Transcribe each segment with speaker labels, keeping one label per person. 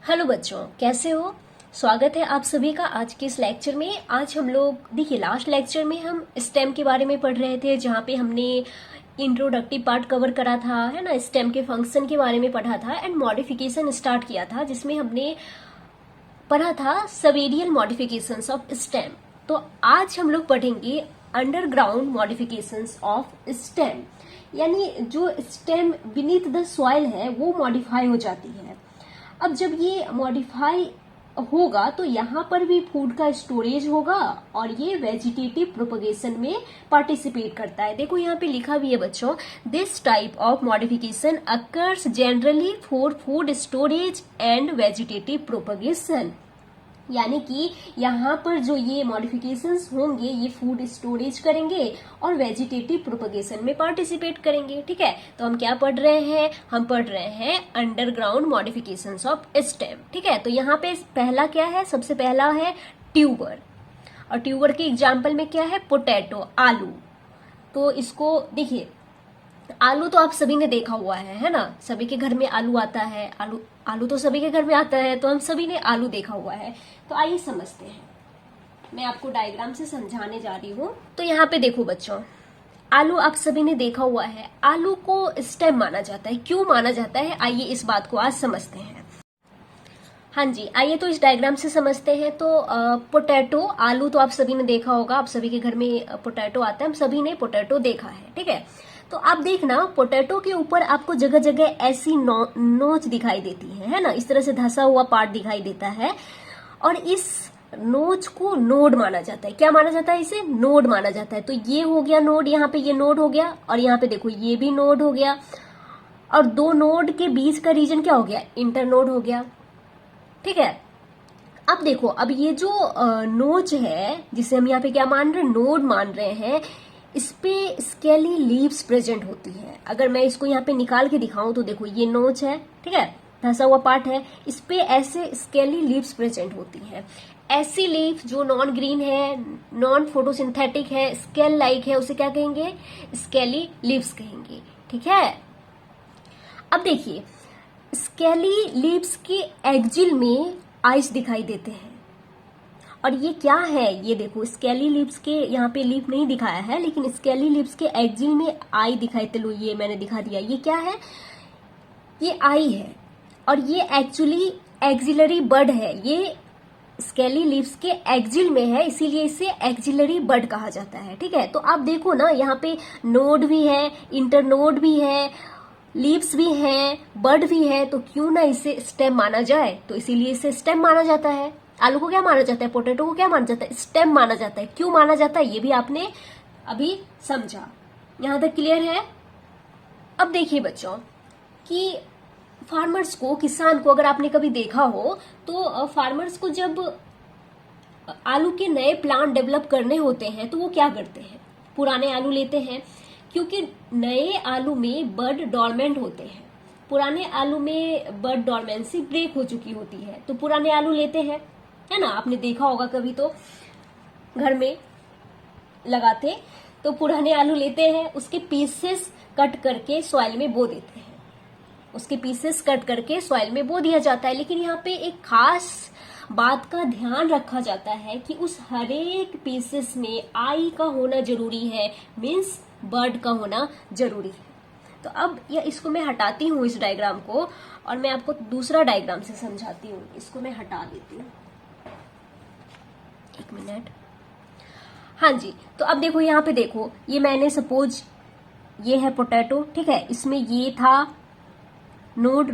Speaker 1: Hello बच्चों, कैसे हो। स्वागत है आप सभी का आज के इस लेक्चर में। आज हम लोग देखिए, लास्ट लेक्चर में हम स्टेम के बारे में पढ़ रहे थे, जहाँ पे हमने इंट्रोडक्टिव पार्ट कवर करा था, है ना। स्टेम के फंक्शन के बारे में पढ़ा था एंड मॉडिफिकेशन स्टार्ट किया था, जिसमें हमने पढ़ा था सवेरियल मॉडिफिकेशंस ऑफ स्टेम। तो आज हम लोग पढ़ेंगे अंडरग्राउंड मॉडिफिकेशंस ऑफ स्टेम, यानी जो स्टेम बीनीथ द सॉइल है वो मॉडिफाई हो जाती है। अब जब ये मॉडिफाई होगा तो यहाँ पर भी फूड का स्टोरेज होगा और ये वेजिटेटिव प्रोपगेशन में पार्टिसिपेट करता है। देखो यहाँ पे लिखा भी है बच्चों, this type of modification occurs generally for food storage and vegetative propagation, यानी कि यहाँ पर जो ये मॉडिफिकेशंस होंगे ये फूड स्टोरेज करेंगे और वेजिटेटिव प्रोपगेशन में पार्टिसिपेट करेंगे। ठीक है, तो हम क्या पढ़ रहे हैं, हम पढ़ रहे हैं अंडरग्राउंड मॉडिफिकेशंस ऑफ स्टेम। ठीक है, तो यहाँ पे पहला क्या है, सबसे पहला है ट्यूबर, और ट्यूबर के एग्जाम्पल में क्या है, पोटैटो, आलू। तो इसको देखिए, आलू तो आप सभी ने देखा हुआ है ना, सभी के घर में आलू आता है। आलू तो सभी के घर में आता है, तो हम सभी ने आलू देखा हुआ है। तो आइए समझते हैं, मैं आपको डायग्राम से समझाने जा रही हूँ। तो यहाँ पे देखो बच्चों, आलू आप सभी ने देखा हुआ है। आलू को स्टेम माना जाता है, क्यों माना जाता है, आइए इस बात को आज समझते हैं। हाँ जी, आइए तो इस डायग्राम से समझते हैं। तो पोटैटो, आलू तो आप सभी ने देखा होगा, आप सभी के घर में पोटैटो आता है, हम सभी ने पोटैटो देखा है। ठीक है, तो आप देखना पोटैटो के ऊपर आपको जगह जगह ऐसी नोच दिखाई देती है ना, इस तरह से धंसा हुआ पार्ट दिखाई देता है, और इस नोच को नोड माना जाता है। क्या माना जाता है, इसे नोड माना जाता है। तो ये हो गया नोड, यहाँ पे ये नोड हो गया, और यहाँ पे देखो ये भी नोड हो गया, और दो नोड के बीच का रीजन क्या हो गया, इंटरनोड हो गया। ठीक है, अब देखो, अब ये जो नोच है जिसे हम यहाँ पे क्या मान रहे हैं, नोड मान रहे हैं, इस पे स्केली लीव्स प्रेजेंट होती है। अगर मैं इसको यहाँ पे निकाल के दिखाऊं तो देखो ये नोच है, ठीक है, धंसा हुआ पार्ट है, इस पे ऐसे स्केली लीव्स प्रेजेंट होती है। ऐसी लीफ जो नॉन ग्रीन है, नॉन फोटोसिंथेटिक है, स्केल लाइक है, उसे क्या कहेंगे, स्केली लीव्स कहेंगे। ठीक है, अब देखिए, स्केली लीव्स के एक्जिल में आइस दिखाई देते हैं, और ये क्या है, ये देखो स्केली लीव्स के, यहाँ पे लीफ नहीं दिखाया है, लेकिन स्केली लीव्स के एक्जिल में आई दिखाई, चलो ये मैंने दिखा दिया, ये क्या है, ये आई है, और ये एक्चुअली एक्जिलरी बड है। ये स्केली लीव्स के एक्जिल में है, इसीलिए इसे एक्जिलरी बड कहा जाता है। ठीक है, तो आप देखो ना, यहाँ पे नोड भी है, इंटरनोड भी है, लीव्स भी हैं, बड भी है, तो क्यों ना इसे स्टेम माना जाए, तो इसीलिए इसे स्टेम माना जाता है। आलू को क्या माना जाता है, पोटैटो को क्या माना जाता है, स्टेम माना जाता है। क्यों माना जाता है ये भी आपने अभी समझा, यहां तक क्लियर है। अब देखिए बच्चों कि फार्मर्स को, किसान को, अगर आपने कभी देखा हो तो फार्मर्स को जब आलू के नए प्लांट डेवलप करने होते हैं तो वो क्या करते हैं, पुराने आलू लेते हैं, क्योंकि नए आलू में बड डॉर्मेंट होते हैं, पुराने आलू में बड डॉर्मेंसी ब्रेक हो चुकी होती है, तो पुराने आलू लेते हैं, है ना। आपने देखा होगा कभी तो घर में लगाते, तो पुराने आलू लेते हैं, उसके पीसेस कट करके सॉइल में बो देते हैं, उसके पीसेस कट करके सॉइल में बो दिया जाता है। लेकिन यहाँ पे एक खास बात का ध्यान रखा जाता है कि उस हरेक पीसेस में आई का होना जरूरी है, मीन्स बर्ड का होना जरूरी है। तो अब इसको मैं हटाती हूँ इस डायग्राम को, और मैं आपको दूसरा डायग्राम से समझाती हूँ। इसको मैं हटा देती हूँ, एक मिनट। हाँ जी, तो अब देखो यहाँ पे देखो, ये मैंने सपोज ये है पोटैटो, ठीक है, इसमें ये था नोड,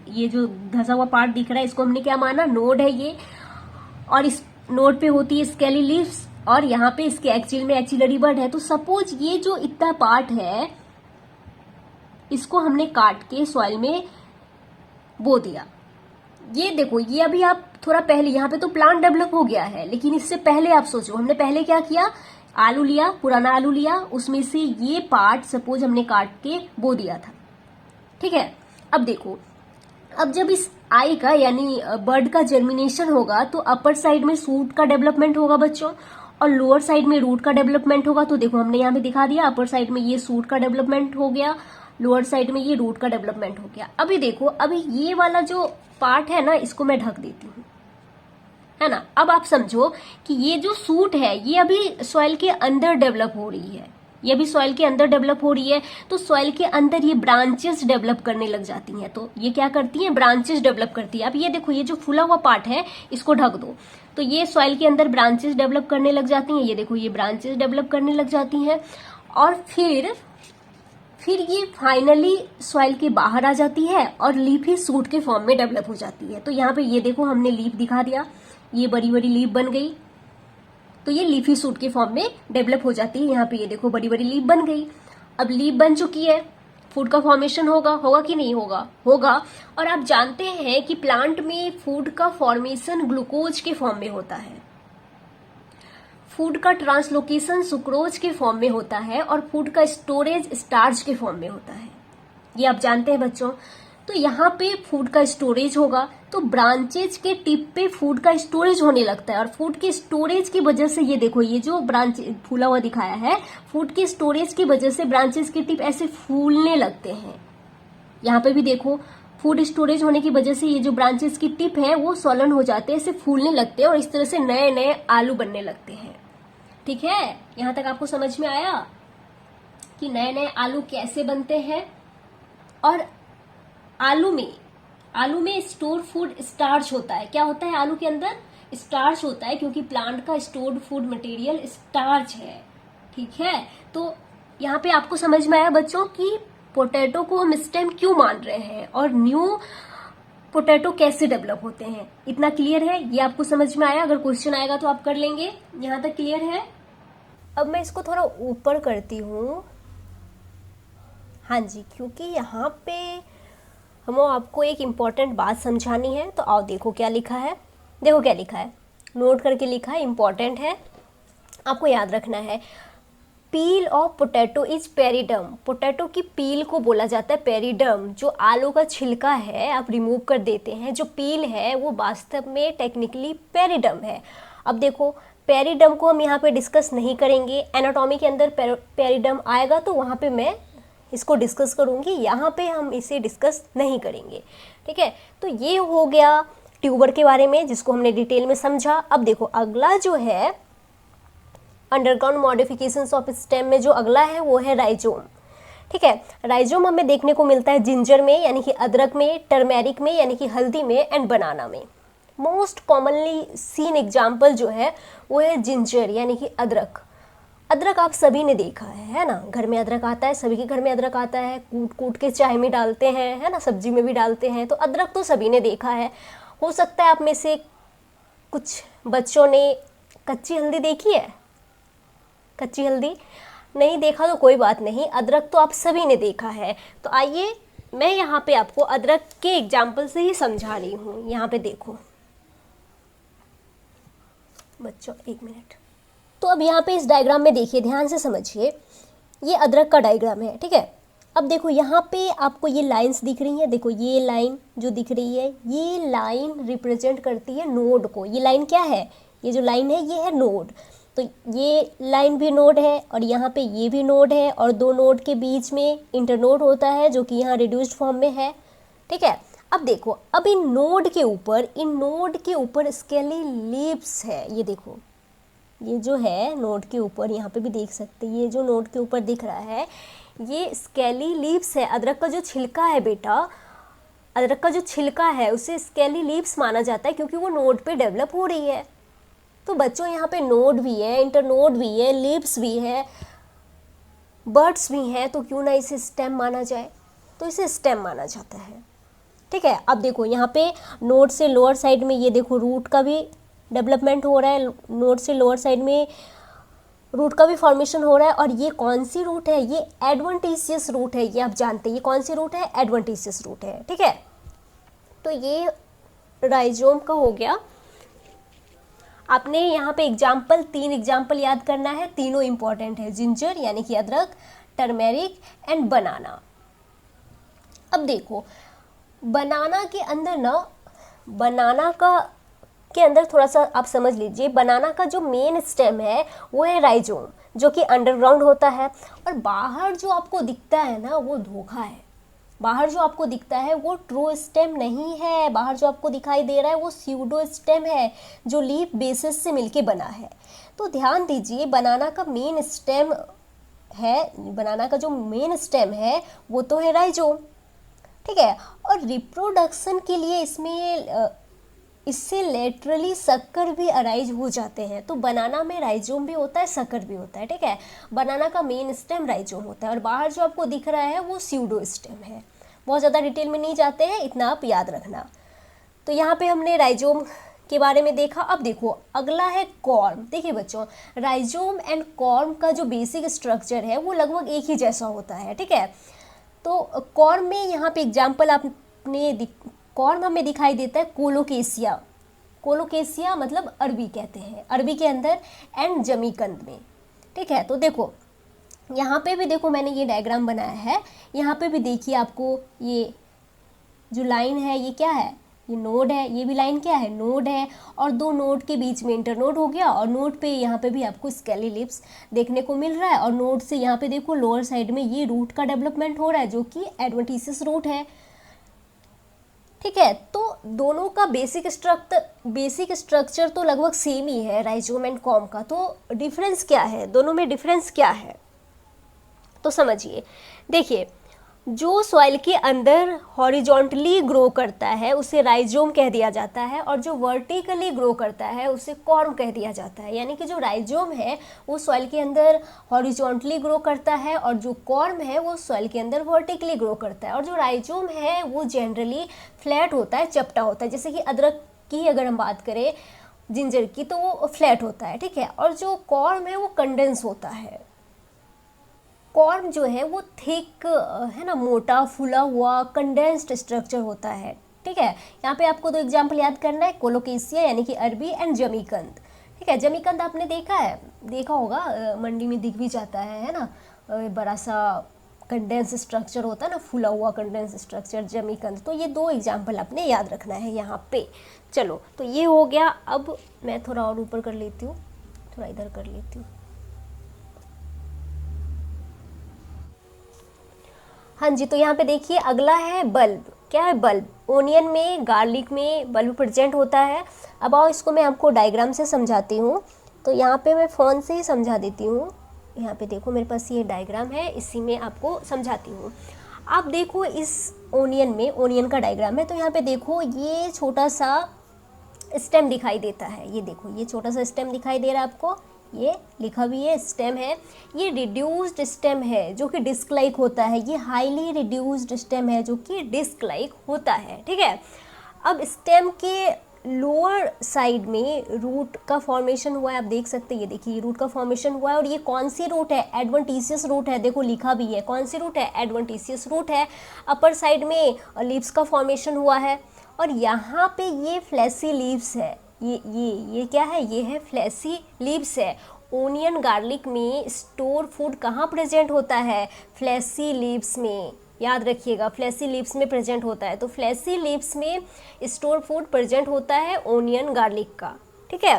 Speaker 1: ये जो धंसा हुआ पार्ट दिख रहा है इसको हमने क्या माना, नोड है ये, और इस नोड पे होती है स्केली लीव्स, और यहाँ पे इसके एक्सिल में एक्सिलरी बड है। तो सपोज ये जो इतना पार्ट है इसको हमने काट के सॉइल में बो दिया। ये देखो, ये अभी आप थोड़ा पहले, यहाँ पे तो प्लांट डेवलप हो गया है, लेकिन इससे पहले आप सोचो, हमने पहले क्या किया, आलू लिया, पुराना आलू लिया, उसमें से ये पार्ट सपोज हमने काट के बो दिया था। ठीक है, अब देखो, अब जब इस आई का यानी बर्ड का जर्मिनेशन होगा तो अपर साइड में सूट का डेवलपमेंट होगा बच्चों, और लोअर साइड में रूट का डेवलपमेंट होगा। तो देखो हमने यहाँ पे दिखा दिया, अपर साइड में ये सूट का डेवलपमेंट हो गया, लोअर साइड में ये रूट का डेवलपमेंट हो गया। अभी देखो, अभी ये वाला जो पार्ट है ना, इसको मैं ढक देती हूँ, है ना। अब आप समझो कि ये जो सूट है ये अभी सॉइल के अंदर डेवलप हो रही है, ये भी सॉइल के अंदर डेवलप हो रही है। तो सॉइल के अंदर ये ब्रांचेस डेवलप करने लग जाती हैं। तो ये क्या करती हैं, ब्रांचेस डेवलप करती है। अब ये देखो, ये जो फूला हुआ पार्ट है इसको ढक दो, तो ये सॉइल के अंदर ब्रांचेस डेवलप करने लग जाती हैं। ये देखो, ये ब्रांचेस डेवलप करने लग जाती हैं और फिर ये फाइनली सॉइल के बाहर आ जाती है और लीफ ही सूट के फॉर्म में डेवलप हो जाती है। तो यहाँ पे ये देखो, हमने लीफ दिखा दिया, ये बड़ी बड़ी लीफ बन गई, तो ये लीफी सूट के फॉर्म में डेवलप हो जाती है। यहाँ पे ये देखो, बड़ी बड़ी लीफ बन गई। अब लीफ बन चुकी है, फूड का फॉर्मेशन होगा कि नहीं होगा? होगा। और आप जानते हैं कि प्लांट में फूड का फॉर्मेशन ग्लूकोज के फॉर्म में होता है, फूड का ट्रांसलोकेशन सुक्रोज के फॉर्म में होता है और फूड का स्टोरेज स्टार्च के फॉर्म में होता है। ये आप जानते हैं बच्चों। तो यहाँ पे फूड का स्टोरेज होगा, तो ब्रांचेज के टिप पे फूड का स्टोरेज होने लगता है और फूड के स्टोरेज की वजह से ये देखो, ये जो ब्रांच फूला हुआ दिखाया है, फूड के स्टोरेज की वजह से ब्रांचेज के टिप ऐसे फूलने लगते हैं। यहाँ पे भी देखो, फूड स्टोरेज होने की वजह से ये जो ब्रांचेस की टिप है वो सॉलन हो जाते हैं, ऐसे फूलने लगते हैं और इस तरह से नए नए आलू बनने लगते हैं। ठीक है, यहाँ तक आपको समझ में आया कि नए नए आलू कैसे बनते हैं। और आलू में स्टोर फूड स्टार्च होता है। क्या होता है आलू के अंदर? स्टार्च होता है, क्योंकि प्लांट का स्टोर्ड फूड मटेरियल स्टार्च है। ठीक है, तो यहाँ पे आपको समझ में आया बच्चों कि पोटैटो को हम स्टेम क्यों मान रहे हैं और न्यू पोटैटो कैसे डेवलप होते हैं। इतना क्लियर है? ये आपको समझ में आया? अगर क्वेश्चन आएगा तो आप कर लेंगे। यहाँ तक क्लियर है? अब मैं इसको थोड़ा ऊपर करती हूँ। हाँ जी, क्योंकि यहाँ पे हम आपको एक इम्पॉर्टेंट बात समझानी है। तो आओ देखो क्या लिखा है। देखो क्या लिखा है, नोट करके लिखा है, इम्पॉर्टेंट है, आपको याद रखना है। पील of potato is periderm. Potato की पील को बोला जाता है पेरिडम। जो आलू का छिलका है आप रिमूव कर देते हैं, जो पील है वो वास्तव में टेक्निकली पेरिडम है। अब देखो, पेरिडम को हम यहाँ पे डिस्कस नहीं करेंगे, एनाटॉमी के अंदर पेरिडम आएगा तो वहाँ पे मैं इसको डिस्कस करूँगी, यहाँ पे हम इसे डिस्कस नहीं करेंगे। ठीक है, तो ये हो गया ट्यूबर के बारे में, जिसको हमने डिटेल में समझा। अब देखो, अगला जो है अंडरग्राउंड मॉडिफिकेशंस ऑफ स्टेम में जो अगला है वो है राइजोम। ठीक है, राइजोम हमें देखने को मिलता है जिंजर में यानी कि अदरक में, टर्मेरिक में यानी कि हल्दी में, एंड बनाना में। मोस्ट कॉमनली सीन एग्जाम्पल जो है वो है जिंजर यानी कि अदरक। अदरक आप सभी ने देखा है ना, घर में अदरक आता है, सभी के घर में अदरक आता है, कूट कूट के चाय में डालते हैं, है ना, सब्जी में भी डालते हैं। तो अदरक तो सभी ने देखा है। हो सकता है आप में से कुछ बच्चों ने कच्ची हल्दी देखी है। कच्ची हल्दी नहीं देखा तो कोई बात नहीं, अदरक तो आप सभी ने देखा है। तो आइए मैं यहाँ पे आपको अदरक के एग्जाम्पल से ही समझा रही हूँ। यहाँ पे देखो बच्चों, एक मिनट। तो अब यहाँ पे इस डायग्राम में देखिए, ध्यान से समझिए, ये अदरक का डायग्राम है। ठीक है, अब देखो यहाँ पे आपको ये लाइंस दिख रही हैं। देखो ये लाइन जो दिख रही है, ये लाइन रिप्रेजेंट करती है नोड को। ये लाइन क्या है? ये जो लाइन है ये है नोड। तो ये लाइन भी नोड है और यहाँ पे ये भी नोड है और दो नोड के बीच में इंटरनोड होता है जो कि यहाँ रिड्यूस्ड फॉर्म में है। ठीक है, अब देखो, अब इन नोड के ऊपर स्केली लीव्स है। ये देखो, ये जो है नोड के ऊपर, यहाँ पे भी देख सकते हैं, ये जो नोड के ऊपर दिख रहा है ये स्केली लीव्स है। अदरक का जो छिलका है बेटा, अदरक का जो छिलका है उसे स्केली लीव्स माना जाता है क्योंकि वो नोड पे डेवलप हो रही है। तो बच्चों यहाँ पे नोड भी है, इंटरनोड भी है, लीव्स भी है, बर्ड्स भी हैं, तो क्यों ना इसे स्टेम माना जाए? तो इसे स्टेम माना जाता है। ठीक है, अब देखो यहाँ पे नोड से लोअर साइड में ये देखो रूट का भी डेवलपमेंट हो रहा है, नोड से लोअर साइड में रूट का भी फॉर्मेशन हो रहा है। और ये कौन सी रूट है? ये एडवेंटिशियस रूट है। ये आप जानते हैं ये कौन सी रूट है? एडवेंटिशियस रूट है। ठीक है, तो ये राइजोम का हो गया। आपने यहाँ पे तीन एग्जाम्पल याद करना है, तीनों इंपॉर्टेंट है, जिंजर यानी कि अदरक, टर्मेरिक एंड बनाना। अब देखो, बनाना के अंदर ना, के अंदर थोड़ा सा आप समझ लीजिए, बनाना का जो मेन स्टेम है वो है राइजोम। जो कि अंडरग्राउंड होता है। और बाहर जो आपको दिखता है ना वो धोखा है, बाहर जो आपको दिखता है वो ट्रू स्टेम नहीं है, बाहर जो आपको दिखाई दे रहा है वो स्यूडो स्टेम है जो लीफ बेसिस से मिलके बना है। तो ध्यान दीजिए, बनाना का मेन स्टेम है, बनाना का जो मेन स्टेम है वो तो है राइजोम, ठीक है। और रिप्रोडक्शन के लिए इससे लेटरली शक्कर भी अराइज हो जाते हैं। तो बनाना में राइजोम भी होता है, शक्कर भी होता है, ठीक है। बनाना का मेन स्टेम राइजोम होता है और बाहर जो आपको दिख रहा है वो स्यूडो स्टेम है। बहुत ज़्यादा डिटेल में नहीं जाते हैं, इतना आप याद रखना। तो यहाँ पे हमने राइजोम के बारे में देखा। अब देखो अगला है कॉर्म। देखिए बच्चों, राइजोम एंड कॉर्म का जो बेसिक स्ट्रक्चर है वो लगभग एक ही जैसा होता है, ठीक है। तो कॉर्म में यहाँ पे एग्जाम्पल आपने कॉर्म हमें दिखाई देता है कोलोकेसिया, कोलोकेसिया मतलब अरबी कहते हैं, अरबी के अंदर, एंड जमीकंद में, ठीक है। तो देखो यहाँ पे भी देखो मैंने ये डायग्राम बनाया है, यहाँ पे भी देखिए आपको ये जो लाइन है ये क्या है, ये नोड है, ये भी लाइन क्या है, नोड है। और दो नोड के बीच में इंटरनोड हो गया और नोड पे यहाँ पे भी आपको स्केली लिप्स देखने को मिल रहा है। और नोड से यहाँ पे देखो लोअर साइड में ये रूट का डेवलपमेंट हो रहा है जो कि एडवेंटिशियस रूट है, ठीक है। तो दोनों का बेसिक स्ट्रक्चर तो लगभग सेम ही है राइजोम एंड कॉर्म का। तो डिफरेंस क्या है, दोनों में डिफरेंस क्या है तो समझिए। देखिए जो सॉइल के अंदर हॉरिजॉन्टली ग्रो करता है उसे राइजोम कह दिया जाता है और जो वर्टिकली ग्रो करता है उसे कॉर्म कह दिया जाता है। यानी कि जो राइजोम है वो सॉइल के अंदर हॉरिजॉन्टली ग्रो करता है और जो कॉर्म है वो सॉइल के अंदर वर्टिकली ग्रो करता है। और जो राइजोम है वो जनरली फ्लैट होता है, चपटा होता है। जैसे कि अदरक की अगर हम बात करें, जिंजर की, तो वो फ्लैट होता है, ठीक है। और जो कॉर्म है वो कंडेंस होता है। कॉर्म जो है वो थिक है ना, मोटा फूला हुआ कंडेंस्ड स्ट्रक्चर होता है, ठीक है। यहाँ पे आपको दो एग्जाम्पल याद करना है, कोलोकेसिया यानी कि अरबी एंड जमीकंद, ठीक है। जमीकंद आपने देखा होगा, मंडी में दिख भी जाता है ना, बड़ा सा कंडेंस स्ट्रक्चर होता है ना, फूला हुआ कंडेंस स्ट्रक्चर, जमीकंद। तो ये दो एग्जाम्पल आपने याद रखना है यहाँ पे। चलो तो ये हो गया। अब मैं थोड़ा और ऊपर कर लेती हूँ, थोड़ा इधर कर लेती हूँ। हाँ जी, तो यहाँ पे देखिए अगला है बल्ब। क्या है बल्ब? ओनियन में, गार्लिक में बल्ब प्रेजेंट होता है। अब आओ इसको मैं आपको डायग्राम से समझाती हूँ। तो यहाँ पे मैं फ़ोन से ही समझा देती हूँ। यहाँ पे देखो मेरे पास ये डायग्राम है, इसी में आपको समझाती हूँ। आप देखो इस ओनियन में, ओनियन का डायग्राम है, तो यहाँ पे देखो ये छोटा सा स्टेम दिखाई देता है। ये देखो ये छोटा सा स्टेम दिखाई दे रहा है आपको, ये लिखा भी है स्टेम है। ये रिड्यूस्ड स्टेम है जो कि डिस्क लाइक होता है। ये हाईली रिड्यूस्ड स्टेम है जो कि डिस्क लाइक होता है, ठीक है। अब स्टेम के लोअर साइड में रूट का फॉर्मेशन हुआ है, आप देख सकते हैं, ये देखिए रूट का फॉर्मेशन हुआ है। और ये कौन सी रूट है? एडवेंटिशियस रूट है। देखो लिखा भी है, कौन सी रूट है? एडवेंटिशियस रूट है। अपर साइड में लीव्स का फॉर्मेशन हुआ है और यहाँ पे ये फ्लैसी लीव्स है। ये क्या है? ये है फ्लैसी लीव्स है। ओनियन गार्लिक में स्टोर फूड कहाँ प्रेजेंट होता है? फ्लैसी लीव्स में। याद रखिएगा, फ्लैसी लीव्स में प्रेजेंट होता है। तो फ्लैसी लीव्स में स्टोर फूड प्रेजेंट होता है ओनियन गार्लिक का, ठीक है।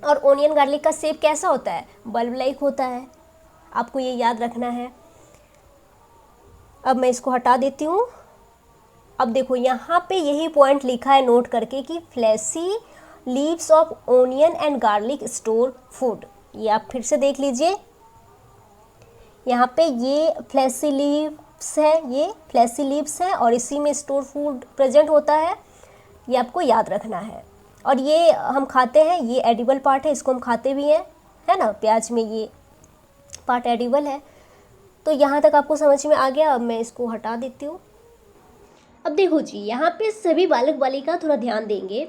Speaker 1: और ओनियन गार्लिक का शेप कैसा होता है? बल्ब लाइक होता है। आपको ये याद रखना है। अब मैं इसको हटा देती हूँ। अब देखो यहाँ पे यही पॉइंट लिखा है नोट करके कि fleshy leaves of onion and garlic store food. ये आप फिर से देख लीजिए, यहाँ पे ये फ्लैसी लीव्स है, ये फ्लैसी लीव्स है और इसी में स्टोर फूड प्रेजेंट होता है। ये आपको याद रखना है। और ये हम खाते हैं, ये एडिबल पार्ट है, इसको हम खाते भी हैं, है ना। प्याज में ये पार्ट एडिबल है। तो यहाँ तक आपको समझ में आ गया। अब मैं इसको हटा देती हूँ। अब देखो जी, यहाँ पे सभी बालक बालिका थोड़ा ध्यान देंगे।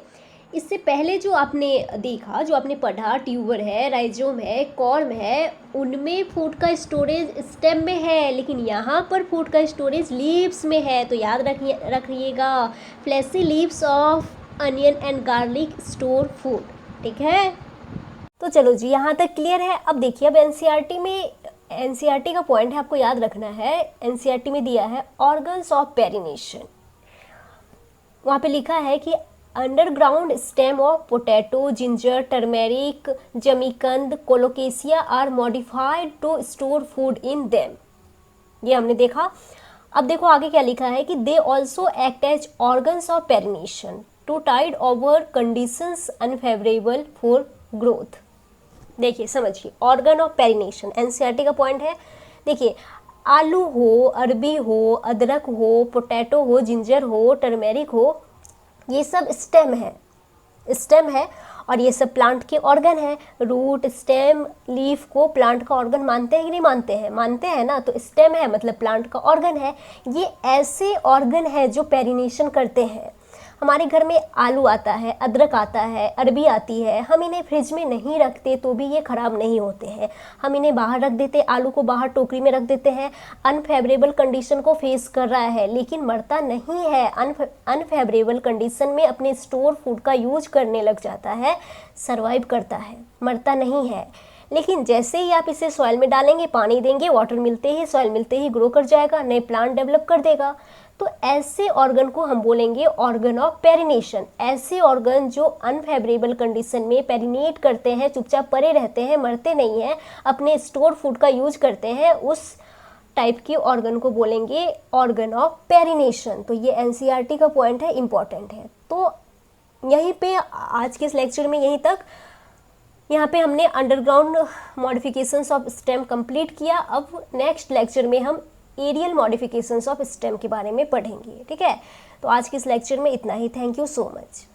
Speaker 1: इससे पहले जो आपने देखा, जो आपने पढ़ा, ट्यूबर है, राइजोम है, कॉर्म है, उनमें फूड का स्टोरेज स्टेम में है, लेकिन यहाँ पर फूड का स्टोरेज लीव्स में है। तो याद रखिएगा, fleshy leaves of onion and garlic store food, ठीक है। तो चलो जी, यहाँ तक क्लियर है। अब देखिए, अब एनसीईआरटी का पॉइंट है, आपको याद रखना है। एनसीईआरटी में दिया है ऑर्गन्स ऑफ पेरिनेशन। वहाँ पे लिखा है कि underground stem of potato, ginger, turmeric, जमीकंद, colocasia are modified to store food in them. ये हमने देखा। अब देखो आगे क्या लिखा है कि they also act as organs of perennation to tide over conditions unfavourable for growth. देखिए समझिए, ऑर्गन ऑफ पेरिनेशन एनसीईआरटी का पॉइंट है। देखिए आलू हो, अरबी हो, अदरक हो, पोटैटो हो, जिंजर हो, टर्मेरिक हो, ये सब स्टेम है और ये सब प्लांट के ऑर्गन है। रूट, स्टेम, लीफ को प्लांट का ऑर्गन मानते हैं कि नहीं मानते हैं? मानते हैं ना। तो स्टेम है मतलब प्लांट का ऑर्गन है। ये ऐसे ऑर्गन है जो पेरिनेशन करते हैं। हमारे घर में आलू आता है, अदरक आता है, अरबी आती है, हम इन्हें फ्रिज में नहीं रखते तो भी ये ख़राब नहीं होते हैं। हम इन्हें बाहर रख देते, आलू को बाहर टोकरी में रख देते हैं। अनफेवरेबल कंडीशन को फेस कर रहा है लेकिन मरता नहीं है। अनफेवरेबल कंडीशन में अपने स्टोर फूड का यूज करने लग जाता है, सर्वाइव करता है, मरता नहीं है। लेकिन जैसे ही आप इसे सॉइल में डालेंगे, पानी देंगे, वाटर मिलते ही, सॉइल मिलते ही ग्रो कर जाएगा, नए प्लांट डेवलप कर देगा। तो ऐसे ऑर्गन को हम बोलेंगे ऑर्गन ऑफ पेरिनेशन। ऐसे ऑर्गन जो अनफेवरेबल कंडीशन में पेरिनेट करते हैं, चुपचाप पड़े रहते हैं, मरते नहीं हैं, अपने स्टोर फूड का यूज करते हैं, उस टाइप के ऑर्गन को बोलेंगे ऑर्गन ऑफ पेरिनेशन। तो ये एनसीईआरटी का पॉइंट है, इंपॉर्टेंट है। तो यहीं पे आज के इस लेक्चर में यहीं तक। यहाँ पे हमने underground modifications of stem complete किया। अब नेक्स्ट लेक्चर में हम एरियल मॉडिफिकेशंस ऑफ स्टेम के बारे में पढ़ेंगे। ठीक है, तो आज के इस लेक्चर में इतना ही। Thank you so much.